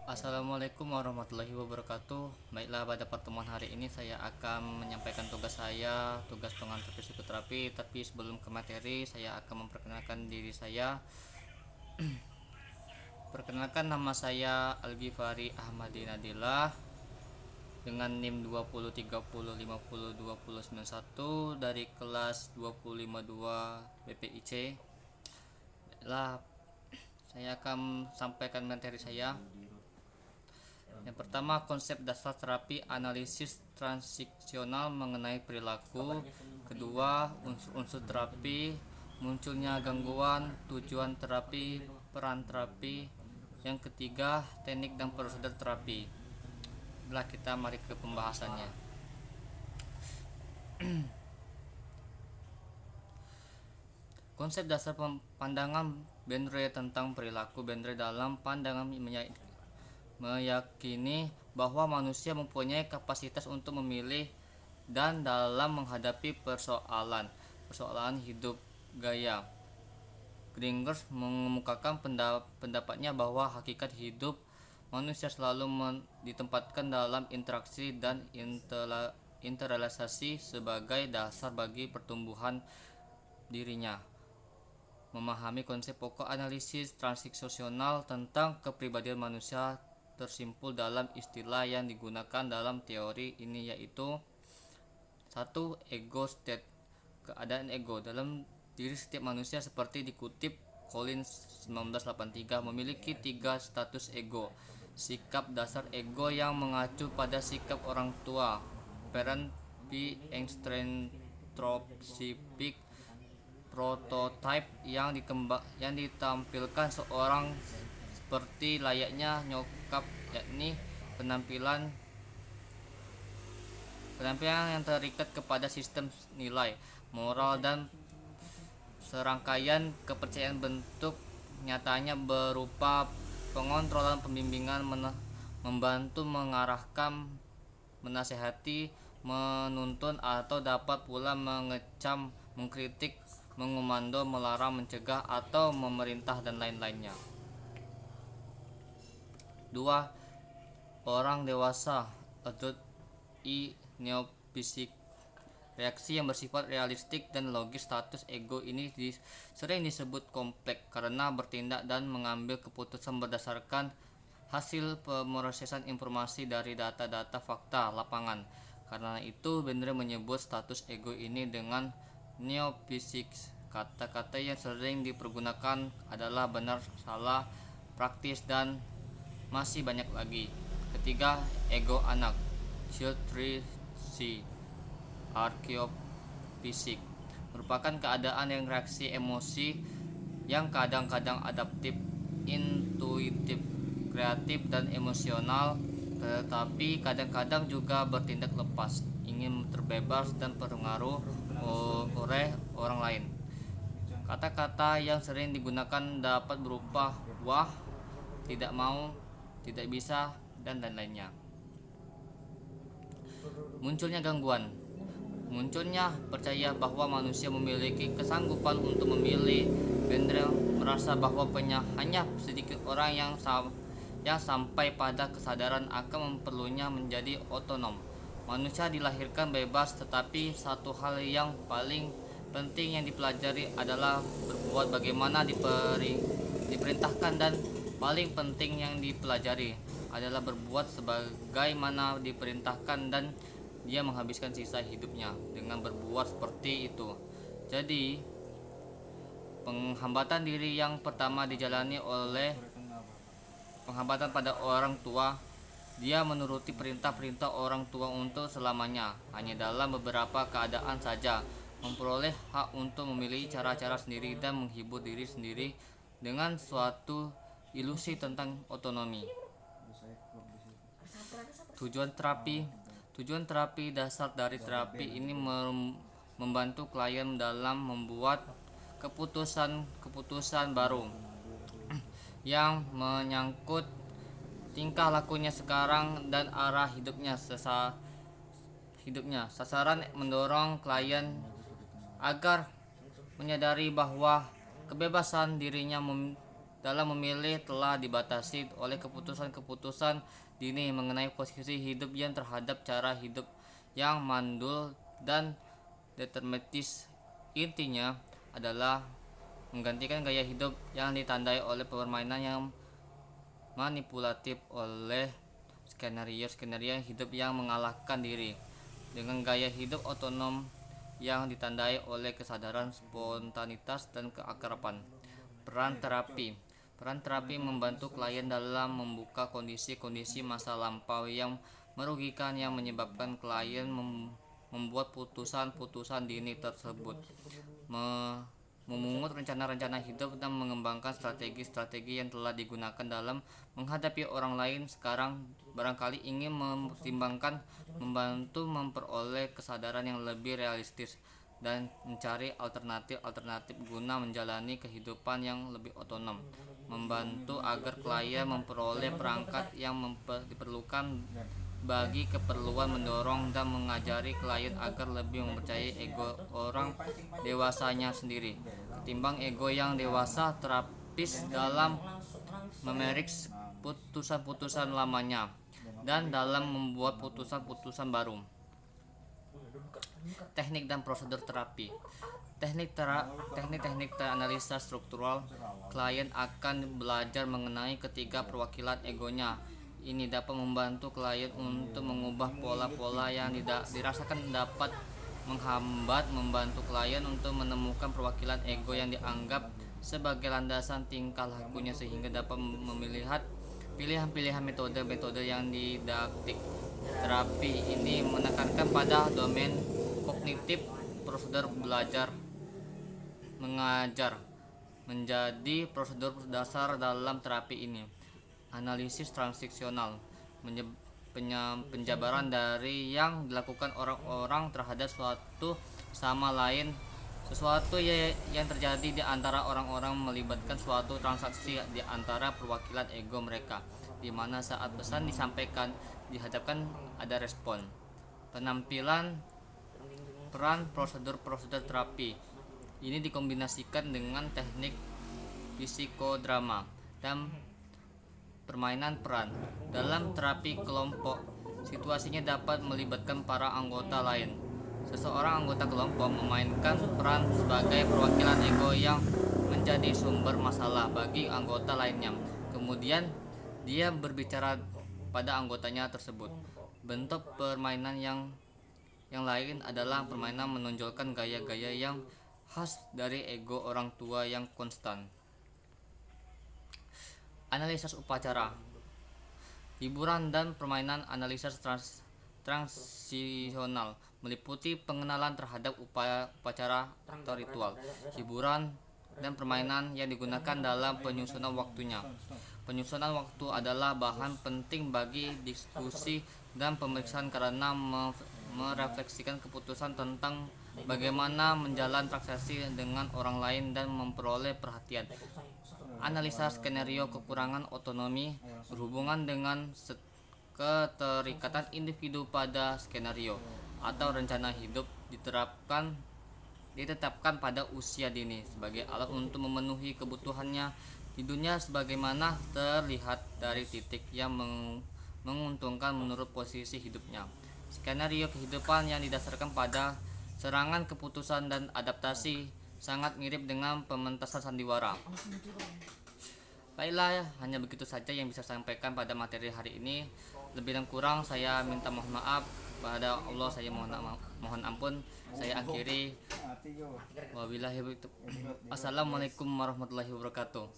Assalamualaikum warahmatullahi wabarakatuh. Baiklah, pada pertemuan hari ini saya akan menyampaikan tugas saya, tugas pengantar psikoterapi. Tapi sebelum ke materi, saya akan memperkenalkan diri saya. Perkenalkan, nama saya Al-Ghifari Ahmadi Nadillah dengan NIM 2030502091 dari kelas 2052 BPIC. Baiklah, saya akan sampaikan materi saya. Yang pertama, konsep dasar terapi analisis transiksional mengenai perilaku. Kedua, unsur-unsur terapi, munculnya gangguan, tujuan terapi, peran terapi. Yang ketiga, teknik dan prosedur terapi. Kita mari ke pembahasannya. Konsep dasar pandangan Bendre tentang perilaku. Bendre dalam pandangan meyakini bahwa manusia mempunyai kapasitas untuk memilih dan dalam menghadapi persoalan hidup gaya. Gringers mengemukakan pendapatnya bahwa hakikat hidup manusia selalu ditempatkan dalam interaksi dan interrelasi sebagai dasar bagi pertumbuhan dirinya. Memahami konsep pokok analisis transiksional tentang kepribadian manusia tersimpul dalam istilah yang digunakan dalam teori ini, yaitu 1. Ego state, keadaan ego dalam diri setiap manusia seperti dikutip Collins 1983 memiliki 3 status ego. Sikap dasar ego yang mengacu pada sikap orang tua, parent p extrinsic prototype yang ditampilkan seorang seperti layaknya nyokap, yakni penampilan yang terikat kepada sistem nilai, moral, dan serangkaian kepercayaan. Bentuk nyatanya berupa pengontrolan, pembimbingan, membantu, mengarahkan, menasehati, menuntun, atau dapat pula mengecam, mengkritik, mengomando, melarang, mencegah, atau memerintah, dan lain-lainnya. 2. Orang dewasa, adult neopsych. Reaksi yang bersifat realistik dan logis. Status ego ini sering disebut kompleks karena bertindak dan mengambil keputusan berdasarkan hasil pemrosesan informasi dari data-data fakta lapangan. Karena itu, Bendre menyebut status ego ini dengan neopsych. Kata-kata yang sering dipergunakan adalah benar, salah, praktis, dan masih banyak lagi. Ketiga, ego anak, child 3C, archeopsych, merupakan keadaan yang reaksi emosi yang kadang-kadang adaptif, intuitif, kreatif, dan emosional, tetapi kadang-kadang juga bertindak lepas, ingin terbebas dan terpengaruh oleh orang lain. Kata-kata yang sering digunakan dapat berupa wah, tidak mau, tidak bisa, dan lain-lainnya. Munculnya gangguan. Munculnya percaya bahwa manusia memiliki kesanggupan untuk memilih. Bendre merasa bahwa hanya sedikit orang yang sampai pada kesadaran akan perlunya menjadi otonom. Manusia dilahirkan bebas, tetapi satu hal yang paling penting yang dipelajari adalah berbuat bagaimana diperintahkan, dan paling penting yang dipelajari adalah berbuat sebagaimana diperintahkan, dan dia menghabiskan sisa hidupnya dengan berbuat seperti itu. Jadi, penghambatan diri yang pertama dijalani oleh penghambatan pada orang tua. Dia menuruti perintah-perintah orang tua untuk selamanya, hanya dalam beberapa keadaan saja memperoleh hak untuk memilih cara-cara sendiri dan menghibur diri sendiri dengan suatu ilusi tentang otonomi. Tujuan terapi dasar dari terapi ini membantu klien dalam membuat keputusan baru yang menyangkut tingkah lakunya sekarang dan arah hidupnya. Sasaran mendorong klien agar menyadari bahwa kebebasan dirinya dalam memilih telah dibatasi oleh keputusan-keputusan dini mengenai posisi hidup yang terhadap cara hidup yang mandul dan deterministis. Intinya adalah menggantikan gaya hidup yang ditandai oleh permainan yang manipulatif oleh skenario hidup yang mengalahkan diri dengan gaya hidup otonom yang ditandai oleh kesadaran, spontanitas, dan keakraban. Peran terapi membantu klien dalam membuka kondisi-kondisi masa lampau yang merugikan yang menyebabkan klien membuat putusan-putusan dini tersebut, memungut rencana-rencana hidup, dan mengembangkan strategi-strategi yang telah digunakan dalam menghadapi orang lain. Sekarang barangkali ingin membantu memperoleh kesadaran yang lebih realistis dan mencari alternatif guna menjalani kehidupan yang lebih otonom, membantu agar klien memperoleh perangkat yang diperlukan bagi keperluan mendorong dan mengajari klien agar lebih mempercayai ego orang dewasanya sendiri ketimbang ego yang dewasa terapis dalam memeriksa putusan-putusan lamanya dan dalam membuat putusan-putusan baru. Teknik dan prosedur terapi. Teknik analisa struktural. Klien akan belajar mengenai ketiga perwakilan egonya. Ini dapat membantu klien untuk mengubah pola-pola yang dirasakan dapat menghambat, membantu klien untuk menemukan perwakilan ego yang dianggap sebagai landasan tingkah lakunya sehingga dapat melihat pilihan-pilihan metode-metode yang didaktik. Terapi ini menekankan pada domain kognitif. Prosedur belajar mengajar menjadi prosedur dasar dalam terapi ini. Analisis transisional, penjabaran dari yang dilakukan orang-orang terhadap sesuatu yang terjadi di antara orang-orang, melibatkan suatu transaksi di antara perwakilan ego mereka, di mana saat pesan disampaikan dihadapkan ada respon. Penampilan peran prosedur terapi ini dikombinasikan dengan teknik psikodrama dan permainan peran. Dalam terapi kelompok, situasinya dapat melibatkan para anggota lain. Seseorang anggota kelompok memainkan peran sebagai perwakilan ego yang menjadi sumber masalah bagi anggota lainnya. Kemudian dia berbicara pada anggotanya tersebut. Bentuk permainan yang lain adalah permainan menonjolkan gaya-gaya yang khas dari ego orang tua yang konstan. Analisis upacara, hiburan dan permainan. Analisis transisional meliputi pengenalan terhadap upacara atau ritual, hiburan, dan permainan yang digunakan dalam penyusunan waktunya. Penyusunan waktu adalah bahan penting bagi diskusi dan pemeriksaan karena merefleksikan keputusan tentang bagaimana menjalani transaksi dengan orang lain dan memperoleh perhatian. Analisa skenario kekurangan otonomi berhubungan dengan keterikatan individu pada skenario atau rencana hidup ditetapkan pada usia dini sebagai alat untuk memenuhi kebutuhannya di dunia sebagaimana terlihat dari titik yang menguntungkan menurut posisi hidupnya. Skenario kehidupan yang didasarkan pada serangan keputusan dan adaptasi sangat mirip dengan pementasan sandiwara. Baiklah, hanya begitu saja yang bisa saya sampaikan pada materi hari ini. Lebih dan kurang saya minta mohon maaf pada Allah, saya mohon ampun. Saya akhiri. Wabillahi taufiq. Assalamualaikum warahmatullahi wabarakatuh.